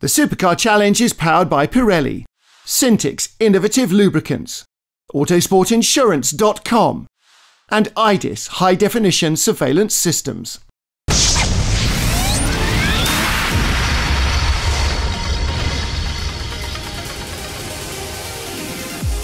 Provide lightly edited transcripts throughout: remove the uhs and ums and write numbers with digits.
The Supercar Challenge is powered by Pirelli, Syntix Innovative Lubricants, Autosportinsurance.com, and IDIS High Definition Surveillance Systems.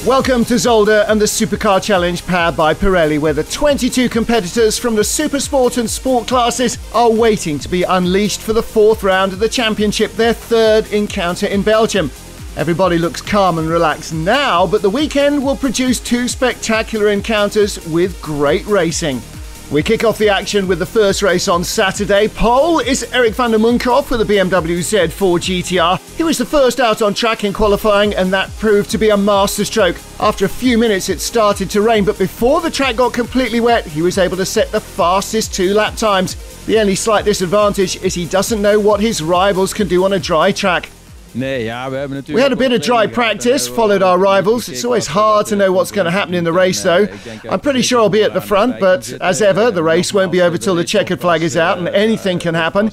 Welcome to Zolder and the Supercar Challenge powered by Pirelli, where the 22 competitors from the Supersport and Sport classes are waiting to be unleashed for the fourth round of the championship, their third encounter in Belgium. Everybody looks calm and relaxed now, but the weekend will produce two spectacular encounters with great racing. We kick off the action with the first race on Saturday. Pole is Erik van der Munkhoff with the BMW Z4 GTR. He was the first out on track in qualifying, and that proved to be a masterstroke. After a few minutes it started to rain, but before the track got completely wet he was able to set the fastest 2 lap times. The only slight disadvantage is he doesn't know what his rivals can do on a dry track. We had a bit of dry practice, followed our rivals. It's always hard to know what's going to happen in the race though. I'm pretty sure I'll be at the front, but as ever, the race won't be over till the checkered flag is out and anything can happen.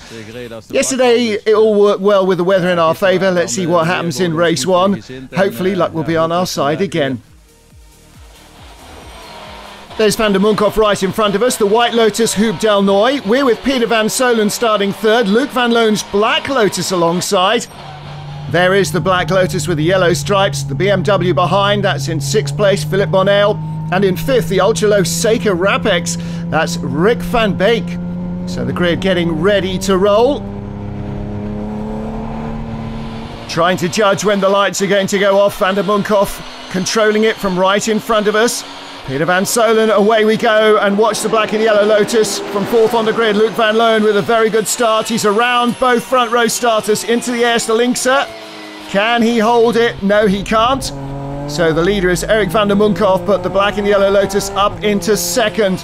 Yesterday, it all worked well with the weather in our favour. Let's see what happens in race 1. Hopefully, luck will be on our side again. There's Van der Munkhoff right in front of us, the White Lotus Hoop Del Noy. We're with Peter van Solen starting third, Luc van Loon's Black Lotus alongside. There is the Black Lotus with the yellow stripes, the BMW behind, that's in 6th place, Philip Bonnell, and in 5th, the ultra-low Seeker Rapex, that's Rick van Beek. So the grid getting ready to roll. Trying to judge when the lights are going to go off, Van der Munkhoff controlling it from right in front of us. Peter van Solen, away we go, and watch the black and yellow Lotus. From 4th on the grid, Luc van Loon with a very good start. He's around both front row starters into the Eerste Linkse. Can he hold it? No, he can't. So the leader is Erik van der Munkhoff, but the black and yellow Lotus up into 2nd.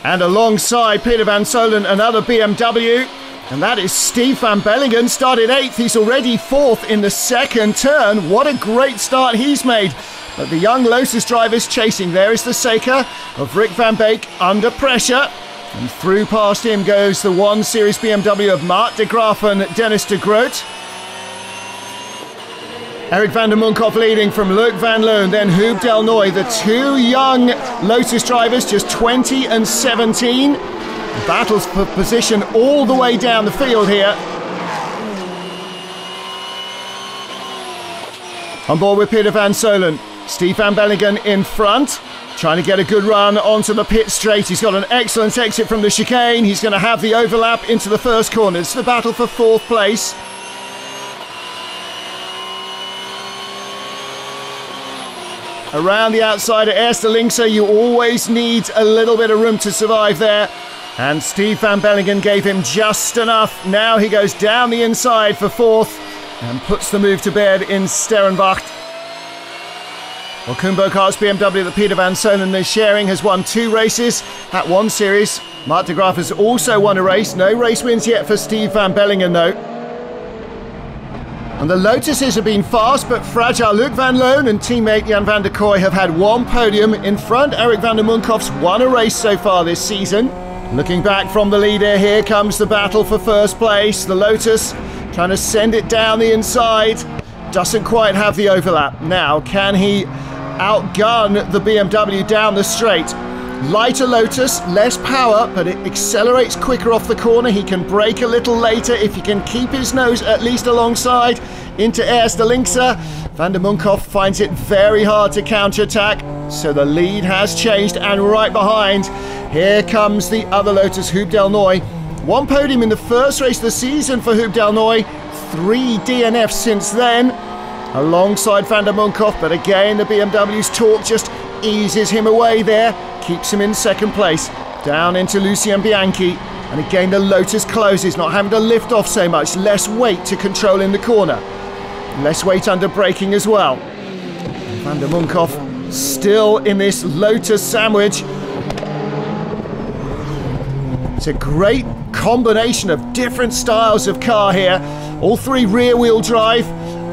And alongside Peter van Solen, another BMW. And that is Steve van Bellingen, started 8th. He's already 4th in the 2nd turn. What a great start he's made. But the young Lotus drivers chasing. There is the Seeker of Rick van Beek under pressure. And through past him goes the 1 Series BMW of Mart de Graaf and Dennis de Groot. Erik van der Munkhoff leading from Luc van Loon, then Hoop Del Noy. The 2 young Lotus drivers, just 20 and 17. Battles for position all the way down the field here. On board with Peter van Solen. Steve van Bellingen in front, trying to get a good run onto the pit straight. He's got an excellent exit from the chicane. He's going to have the overlap into the first corner. It's the battle for 4th place. Around the outside at Eerste Linkse, you always need a little bit of room to survive there. And Steve van Bellingen gave him just enough. Now he goes down the inside for 4th and puts the move to bed in Sterrenwacht. Well, Kumbo Kart's BMW that Peter van Solen is sharing has won 2 races at 1 Series. Mart de Graaf has also won a race. No race wins yet for Steve van Bellingen though. And the Lotuses have been fast but fragile. Luc van Loon and teammate Jan van der Kooi have had 1 podium. In front, Erik van der Munkhoff's won a race so far this season. Looking back from the leader, here comes the battle for 1st place. The Lotus trying to send it down the inside. Doesn't quite have the overlap. Now, can he outgun the BMW down the straight? Lighter Lotus, less power, but it accelerates quicker off the corner. He can brake a little later if he can keep his nose at least alongside into Eerste Linkse. Van der Munkhoff finds it very hard to counter-attack, so the lead has changed, and right behind, here comes the other Lotus, Hoop Del Noy. 1 podium in the first race of the season for Hoop Del Noy, 3 DNFs since then, alongside Van der Munkhoff, but again the BMW's torque just eases him away there, keeps him in 2nd place, down into Lucien Bianchi, and again the Lotus closes, not having to lift off so much, less weight to control in the corner, less weight under braking as well. Van der Munkhoff still in this Lotus sandwich. It's a great combination of different styles of car here, all 3 rear-wheel drive,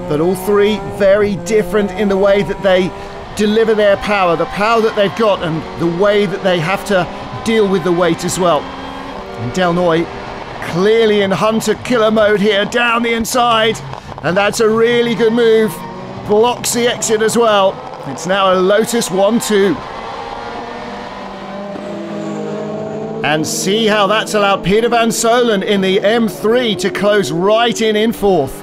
but all 3 very different in the way that they deliver their power, the power that they've got, and the way that they have to deal with the weight as well. And Del Noy clearly in hunter-killer mode here, down the inside. And that's a really good move. Blocks the exit as well. It's now a Lotus 1-2. And see how that's allowed Peter van Solen in the M3 to close right in fourth.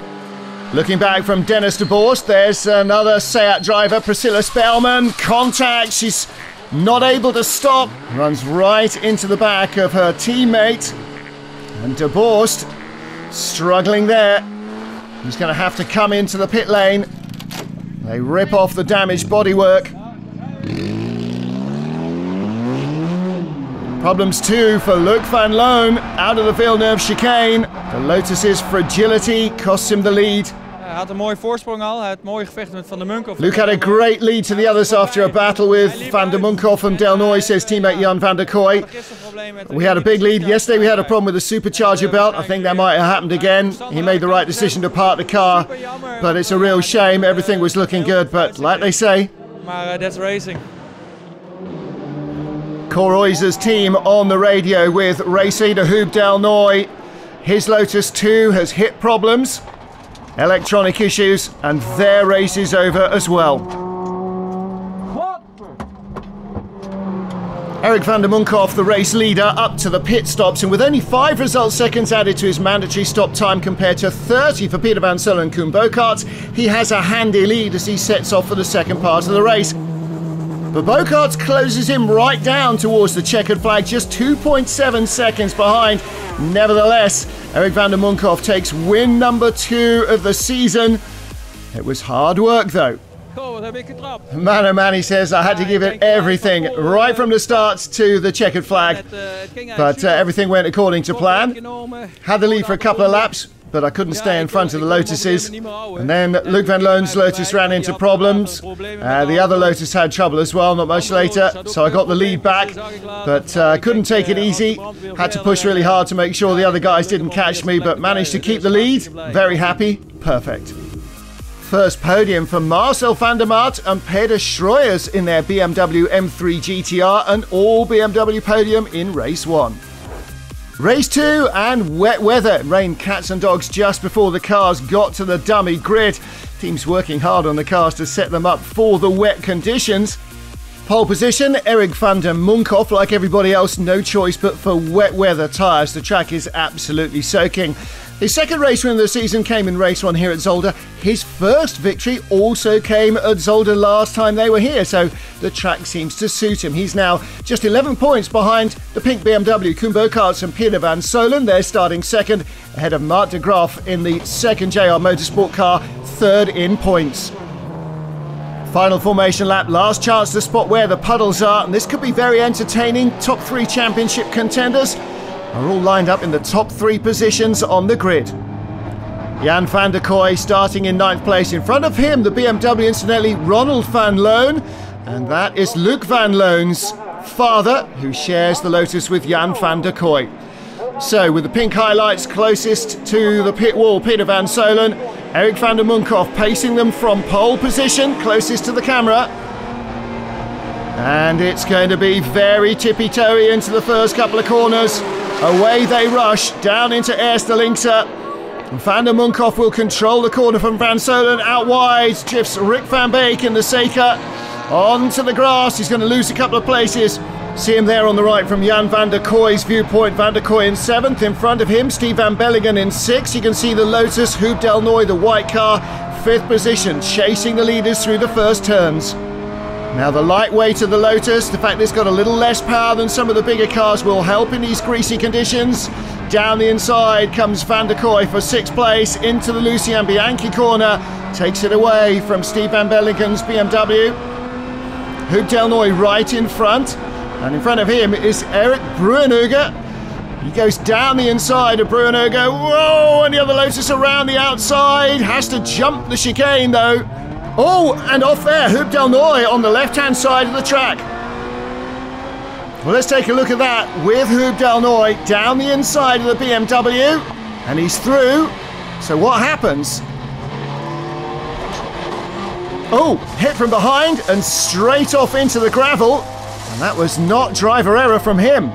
Looking back from Dennis de Borst, there's another Seat driver, Priscilla Spellman. Contact, she's not able to stop. Runs right into the back of her teammate. And de Borst struggling there. He's going to have to come into the pit lane. They rip off the damaged bodywork. Problems too for Luc van Loon out of the Villeneuve chicane. The Lotus's fragility costs him the lead. Hij had een mooie voorsprong al, hij had mooi gevecht met Van der Munkhoff. Luc had a great lead to the others after a battle with Van der Munkhoff and Delnoy, says teammate Jan van der Kooi. We had a big lead. Yesterday we had a problem with the supercharger belt. I think that might have happened again. He made the right decision to park the car, but it's a real shame. Everything was looking good, but like they say... Maar that's racing. Coroyzer's team on the radio with race leader Huub Delnoy. His Lotus 2 has hit problems, electronic issues, and their race is over as well. Eric van der Munkhoff, the race leader, up to the pit stops, and with only 5 result seconds added to his mandatory stop time compared to 30 for Peter van Solen and Koen Bokaerts, he has a handy lead as he sets off for the second part of the race. But Bokaerts closes him right down towards the checkered flag, just 2.7 seconds behind. Nevertheless, Eric van der Munkhoff takes win number 2 of the season. It was hard work though. Man oh man, he says, I had to give it everything, right from the start to the checkered flag. But everything went according to plan. Had the lead for a couple of laps, but I couldn't stay in front of the Lotuses. And then Luc van Loon's Lotus ran into problems. The other Lotus had trouble as well, not much later. So I got the lead back, but couldn't take it easy. Had to push really hard to make sure the other guys didn't catch me, but managed to keep the lead. Very happy. Perfect. First podium for Marcel van der Maat and Peter Schroyers in their BMW M3 GTR, an all BMW podium in race 1. Race 2 and wet weather. It rained cats and dogs just before the cars got to the dummy grid. Teams working hard on the cars to set them up for the wet conditions. Pole position, Eric van der Munkhoff. Like everybody else, no choice but for wet weather tyres. The track is absolutely soaking. His second race win of the season came in race 1 here at Zolder. His first victory also came at Zolder last time they were here, so the track seems to suit him. He's now just 11 points behind the pink BMW, Koen Bokaerts and Peter van Solen. They're starting second, ahead of Mark de Graaf in the second JR Motorsport car, third in points. Final formation lap, last chance to spot where the puddles are, and this could be very entertaining. Top 3 championship contenders are all lined up in the top 3 positions on the grid. Jan van der Kooi starting in 9th place. In front of him, the BMW, incidentally, Ronald van Loon. And that is Luc van Loon's father, who shares the Lotus with Jan van der Kooi. So, with the pink highlights closest to the pit wall, Peter van Solen, Eric van der Munkhoff pacing them from pole position, closest to the camera. And it's going to be very tippy-toey into the first couple of corners. Away they rush, down into Eerste Linkse. Van der Munkhoff will control the corner from Van Solen out wide. Drifts Rick van Beek in the Seeker onto the grass. He's going to lose a couple of places. See him there on the right from Jan van der Kooi's viewpoint. Van der Kooi in 7th. In front of him, Steve van Bellingen in 6th. You can see the Lotus, Huub Delnoy, the white car, 5th position, chasing the leaders through the first turns. Now the lightweight of the Lotus, the fact that it's got a little less power than some of the bigger cars, will help in these greasy conditions. Down the inside comes Van der Kooi for 6th place into the Lucien Bianchi corner. Takes it away from Steve van Bellingen's BMW. Huub Delnoy right in front. And in front of him is Eric Bruinerga. He goes down the inside of Bruinerga. Whoa! And the other Lotus around the outside. Has to jump the chicane though. Oh, and off there, Huub Delnoy on the left-hand side of the track. Well, let's take a look at that with Huub Delnoy down the inside of the BMW. And he's through. So what happens? Oh, hit from behind and straight off into the gravel. And that was not driver error from him.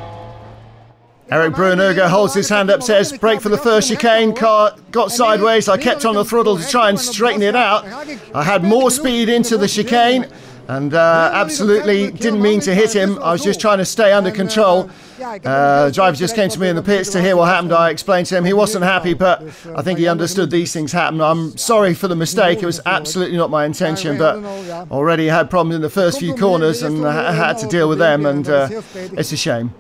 Eric Brunnerger holds his hand up, says, brake for the first chicane, car got sideways, I kept on the throttle to try and straighten it out. I had more speed into the chicane and absolutely didn't mean to hit him. I was just trying to stay under control. The driver just came to me in the pits to hear what happened. I explained to him. He wasn't happy, but I think he understood these things happen. I'm sorry for the mistake. It was absolutely not my intention, but already had problems in the first few corners and I had to deal with them, and it's a shame.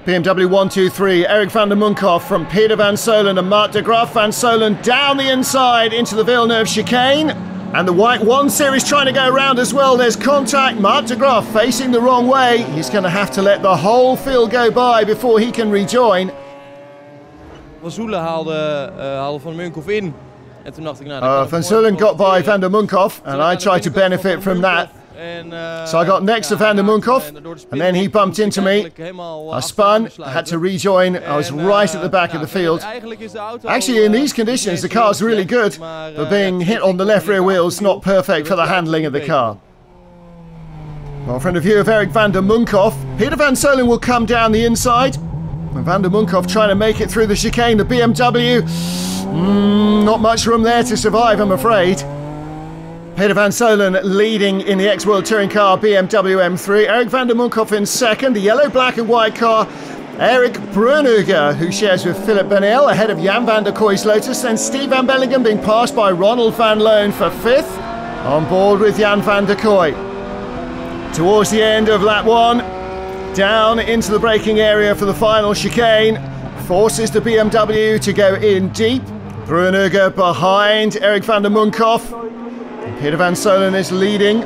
BMW 1, 2, 3, Eric van der Munkhoff from Peter van Solen and Mark de Graaf. Van Solen down the inside into the Villeneuve chicane. And the white 1 Series trying to go around as well. There's contact. Mark de Graaf facing the wrong way. He's going to have to let the whole field go by before he can rejoin. Van Soelen haalde Van Munkhoff in. En toen dacht ik, Van Soelen got by Van der Munkhoff, and I tried to benefit from that. So I got next to Van der Munkhoff, and then he bumped into me. I spun, I had to rejoin. I was right at the back of the field. Actually, in these conditions, the car's really good, but being hit on the left rear wheel is not perfect for the handling of the car. Well, from the view of Eric van der Munkhoff, Peter van Solen will come down the inside. And Van der Munkhoff trying to make it through the chicane. The BMW, not much room there to survive, I'm afraid. Peter van Solen leading in the ex-World Touring car BMW M3. Eric van der Munkhoff in second. The yellow, black and white car, Eric Brunnerger, who shares with Philip Benel ahead of Jan van der Koy's Lotus. Then Steve van Bellingen being passed by Ronald van Loon for fifth, on board with Jan van der Koy. Towards the end of lap 1, down into the braking area for the final chicane. Forces the BMW to go in deep. Brunnerger behind Eric van der Munkhoff. Peter van Solen is leading.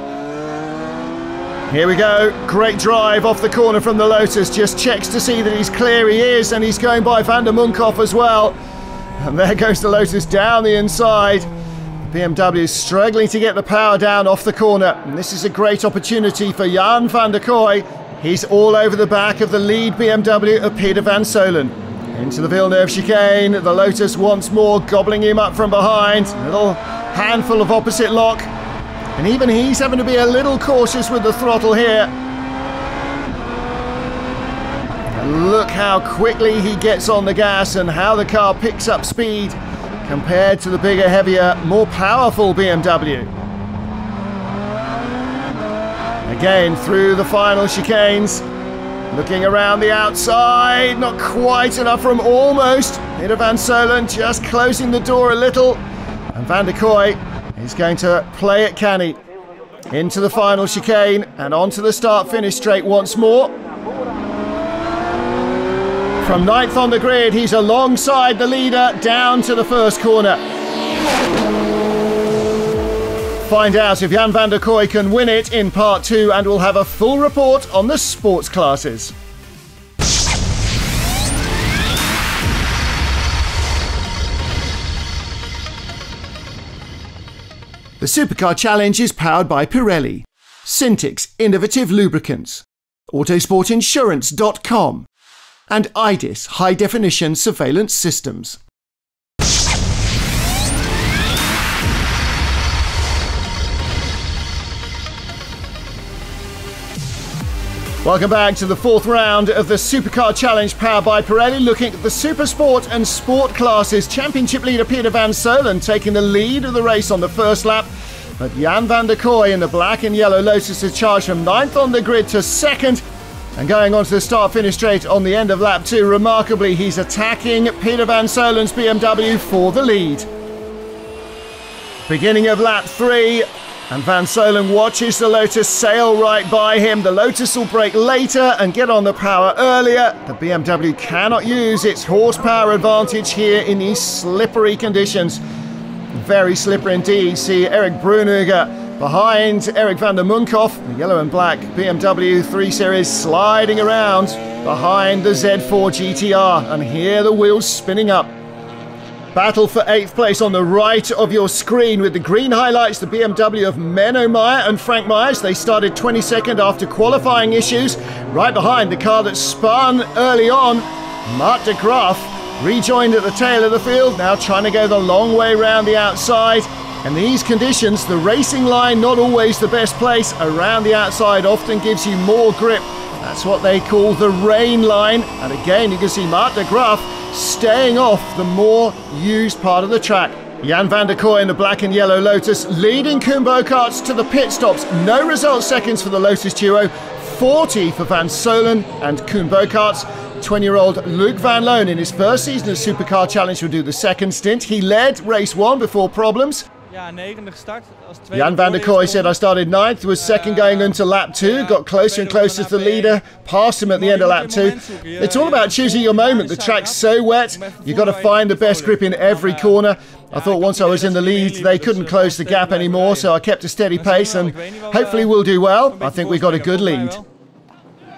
Here we go. Great drive off the corner from the Lotus. Just checks to see that he's clear. He is, and he's going by Van der Munkhoff as well. And there goes the Lotus down the inside. The BMW is struggling to get the power down off the corner. And this is a great opportunity for Jan van der Koy. He's all over the back of the lead BMW of Peter van Solen. Into the Villeneuve chicane. The Lotus once more gobbling him up from behind. A little handful of opposite lock, and even he's having to be a little cautious with the throttle here. And look how quickly he gets on the gas and how the car picks up speed compared to the bigger, heavier, more powerful BMW. Again through the final chicanes, looking around the outside, not quite enough from almost. Peter van Solen just closing the door a little. And Van der Koy is going to play it canny into the final chicane and onto the start-finish straight once more. From 9th on the grid, he's alongside the leader down to the first corner. Find out if Jan van der Koy can win it in part 2, and we'll have a full report on the sports classes. The Supercar Challenge is powered by Pirelli, Syntix Innovative Lubricants, Autosportinsurance.com, and IDIS High Definition Surveillance Systems. Welcome back to the 4th round of the Supercar Challenge powered by Pirelli, looking at the Supersport and Sport classes. Championship leader Peter van Solen taking the lead of the race on the first lap, but Jan van der Koy in the black and yellow Lotus is charged from 9th on the grid to 2nd, and going on to the start-finish straight on the end of lap 2. Remarkably, he's attacking Peter van Solen's BMW for the lead. Beginning of lap 3. And Van Solen watches the Lotus sail right by him. The Lotus will brake later and get on the power earlier. The BMW cannot use its horsepower advantage here in these slippery conditions. Very slippery indeed. See Eric Brunnerger behind Eric van der Munkhoff. The yellow and black BMW 3 Series sliding around behind the Z4 GTR. And here the wheels spinning up. Battle for 8th place on the right of your screen with the green highlights, the BMW of Menno Meyer and Frank Myers. They started 22nd after qualifying issues. Right behind the car that spun early on, Mark de Graaf rejoined at the tail of the field, now trying to go the long way around the outside. And these conditions, the racing line not always the best place. Around the outside often gives you more grip That's what they call the rain line. And again, you can see Mark de Graaf staying off the more used part of the track. Jan van der Kooi in the black and yellow Lotus leading Koen Bogaerts to the pit stops. No result seconds for the Lotus duo. 40 for Van Solen and Koen Bogaerts. 20-year-old Luc van Loon in his first season as Supercar Challenge will do the second stint. He led race 1 before problems. Jan van der Kooi said, I started 9th, was second going into lap 2, got closer and closer to the leader, passed him at the end of lap 2. It's all about choosing your moment. The track's so wet, you've got to find the best grip in every corner. I thought once I was in the lead, they couldn't close the gap anymore, so I kept a steady pace and hopefully we'll do well. I think we got a good lead.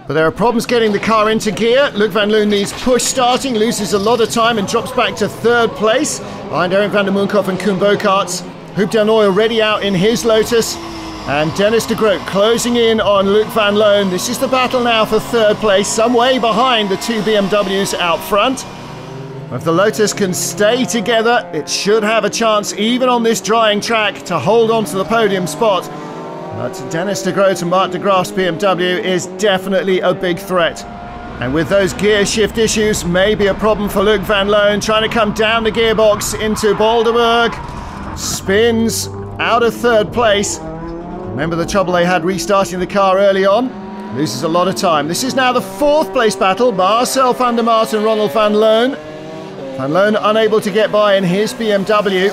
But there are problems getting the car into gear. Luc van Loon needs push starting, loses a lot of time and drops back to 3rd place behind Erik van der Munkhoff and Koen Bogaerts. Huub den Oil already out in his Lotus. And Dennis de Groot closing in on Luc van Loon. This is the battle now for 3rd place, some way behind the 2 BMWs out front. If the Lotus can stay together, it should have a chance, even on this drying track, to hold on to the podium spot. But Dennis de Groot and Mark de Graaf's BMW is definitely a big threat. And with those gear shift issues, maybe a problem for Luc van Loon, trying to come down the gearbox into Boulderberg. Spins out of 3rd place. Remember the trouble they had restarting the car early on? Loses a lot of time. This is now the 4th place battle. Marcel van der Maat and Ronald van Loon. Van Loon unable to get by in his BMW.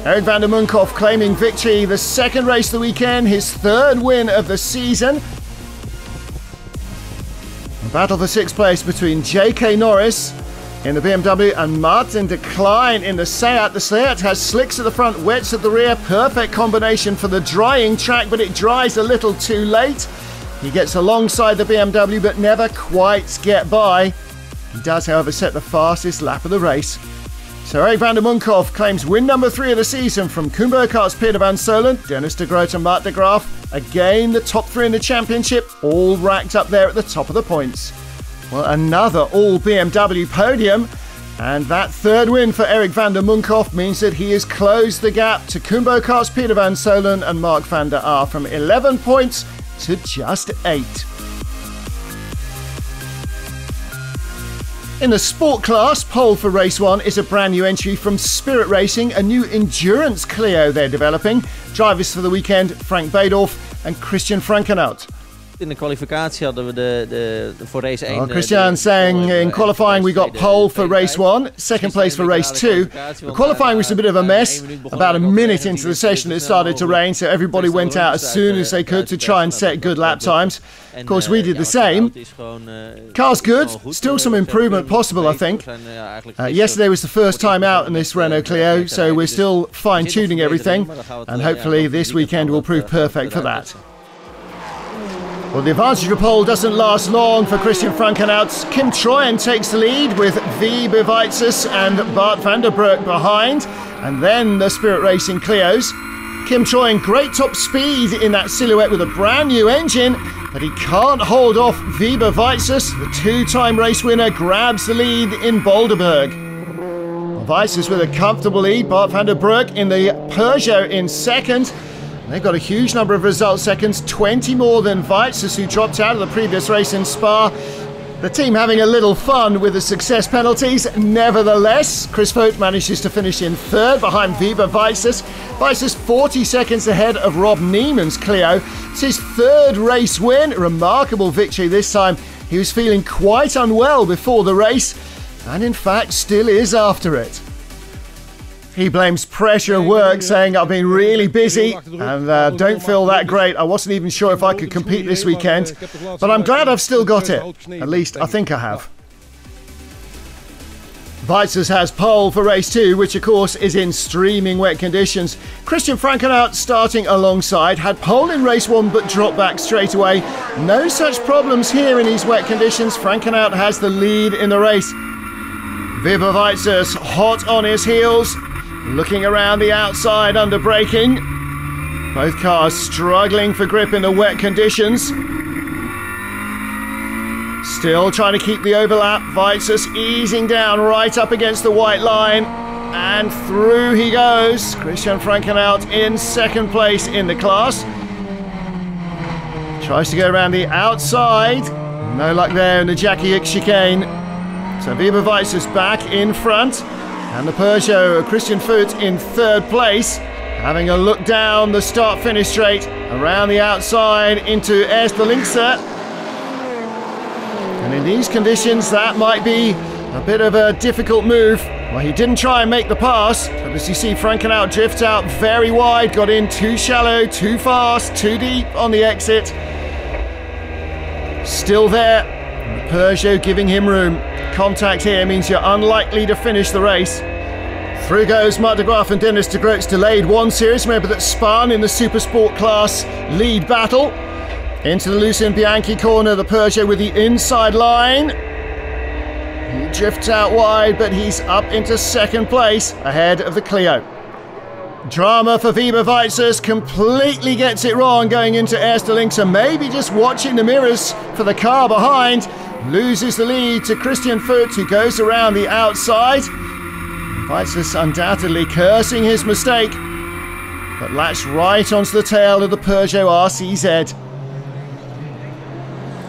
Erik van der Munkhoff claiming victory the 2nd race of the weekend, his 3rd win of the season. A battle for 6th place between J.K. Norris in the BMW and Martin de Klein in the Seat. The Seat has slicks at the front, wets at the rear. Perfect combination for the drying track, but it dries a little too late. He gets alongside the BMW but never quite get by. He does, however, set the fastest lap of the race. So Erik van der Munkhoff claims win number 3 of the season from Koen Bogaerts, Peter van Solen, Dennis de Groot and Mark de Graaf. Again, the top 3 in the championship, all racked up there at the top of the points. Well, another all BMW podium. And that 3rd win for Erik van der Munkhoff means that he has closed the gap to Koen Bogaerts, Peter van Solen and Mark van der Aar from 11 points to just 8. In the sport class, pole for race 1 is a brand new entry from Spirit Racing, a new endurance Clio they're developing. Drivers for the weekend, Frank Beedorf and Christian Frankenhout. In de kwalificatie hadden we voor race 1... Christian saying in qualifying we got pole for race 1, 2nd place for race 2. The qualifying was a bit of a mess. About a minute into the session it started to rain, so everybody went out as soon as they could to try and set good lap times. Of course, we did the same. Car's good, still some improvement possible, I think. Yesterday was the first time out in this Renault Clio, so we're still fine-tuning everything, and hopefully this weekend will prove perfect for that. Well, the advantage of pole doesn't last long for Christian Frankenhout. Kim Troyen takes the lead with V. Bevaitzes and Bart van der Broek behind. And then the Spirit Racing Clios. Kim Troyen, great top speed in that silhouette with a brand new engine, but he can't hold off V. Bevaitzes. The 2-time race winner grabs the lead in Boulderberg. Bevaitzes with a comfortable lead. Bart van der Broek in the Peugeot in 2nd. They've got a huge number of result seconds, 20 more than Bevaitzes, who dropped out of the previous race in Spa. The team having a little fun with the success penalties. Nevertheless, Chris Vogt manages to finish in 3rd behind V. Bevaitzes. Bevaitzes 40 seconds ahead of Rob Neiman's Clio. It's his 3rd race win. Remarkable victory this time. He was feeling quite unwell before the race, and in fact still is after it. He blames pressure at work, saying I've been really busy and don't feel that great. I wasn't even sure if I could compete this weekend, but I'm glad I've still got it. At least I think I have. Bevaitzes has pole for race 2, which of course is in streaming wet conditions. Christian Frankenhout starting alongside, had pole in race 1 but dropped back straight away. No such problems here in these wet conditions. Frankenhout has the lead in the race. V. Bevaitzes hot on his heels. Looking around the outside under braking. Both cars struggling for grip in the wet conditions. Still trying to keep the overlap. Bevaitzes easing down right up against the white line. And through he goes. Christian Frankenhout in 2nd place in the class. Tries to go around the outside. No luck there in the Jackie Hicks chicane. So Weber Weizsäß back in front. And the Peugeot, Christian Foot in third place. Having a look down the start-finish straight. Around the outside into Erste Linkse. And in these conditions, that might be a bit of a difficult move. Well, he didn't try and make the pass, but as you see, Frankenau drift out very wide, got in too shallow, too fast, too deep on the exit. Still there, and the Peugeot giving him room. Contact here means you're unlikely to finish the race. Through goes Mark de Graaf and Dennis de Groot's delayed 1 Series. Remember that spun in the Supersport class lead battle. Into the Lucien Bianchi corner, the Peugeot with the inside line. He drifts out wide, but he's up into second place, ahead of the Clio. Drama for Weber Weizsäß, completely gets it wrong going into Erste Linkse, maybe just watching the mirrors for the car behind. Loses the lead to Christian Foot, who goes around the outside. Weizsäß undoubtedly cursing his mistake, but latched right onto the tail of the Peugeot RCZ.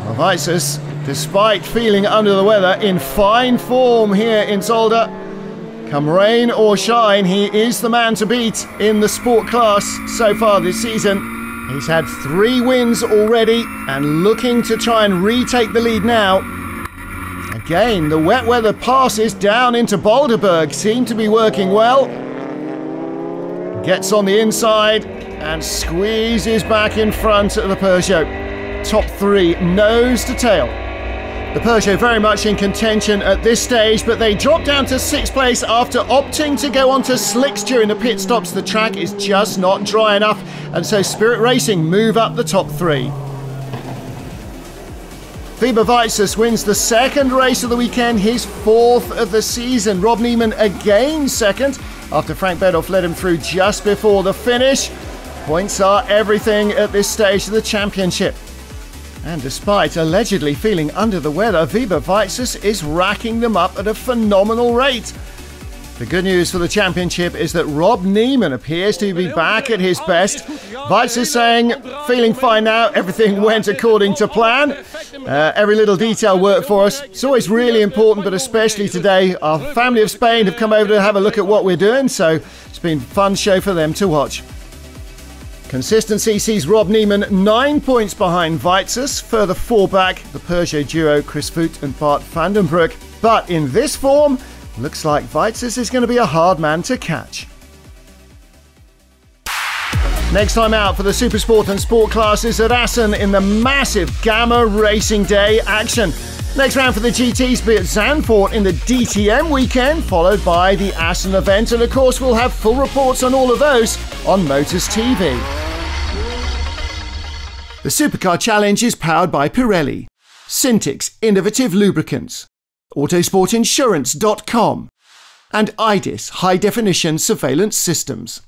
Well, Weizsäß, despite feeling under the weather, in fine form here in Zolder. Come rain or shine, he is the man to beat in the sport class so far this season. He's had 3 wins already and looking to try and retake the lead now. Again, the wet weather passes down into Boulderberg seem to be working well. Gets on the inside and squeezes back in front of the Peugeot. Top 3, nose to tail. The Peugeot very much in contention at this stage, but they drop down to 6th place after opting to go onto slicks during the pit stops. The track is just not dry enough, and so Spirit Racing move up the top 3. Weber Weizsäß wins the 2nd race of the weekend, his 4th of the season. Rob Neiman again 2nd, after Frank Bedolf led him through just before the finish. Points are everything at this stage of the championship. And despite allegedly feeling under the weather, Weber Weizsäß is racking them up at a phenomenal rate. The good news for the championship is that Rob Neiman appears to be back at his best. Weizsäß saying, feeling fine now, everything went according to plan. Every little detail worked for us. It's always really important, but especially today, our family of Spain have come over to have a look at what we're doing, so it's been a fun show for them to watch. Consistency sees Rob Neiman 9 points behind Weizsäß, further 4 back, the Peugeot duo Chris Foot and Bart van den Broek. But in this form, looks like Weizsäß is going to be a hard man to catch. Next time out for the Supersport and Sport classes at Assen in the massive Gamma Racing Day action. Next round for the GTs be at Zandvoort in the DTM weekend, followed by the Assen event, and of course we'll have full reports on all of those on Motors TV. The Supercar Challenge is powered by Pirelli, Syntix Innovative Lubricants, Autosportinsurance.com, and IDIS High Definition Surveillance Systems.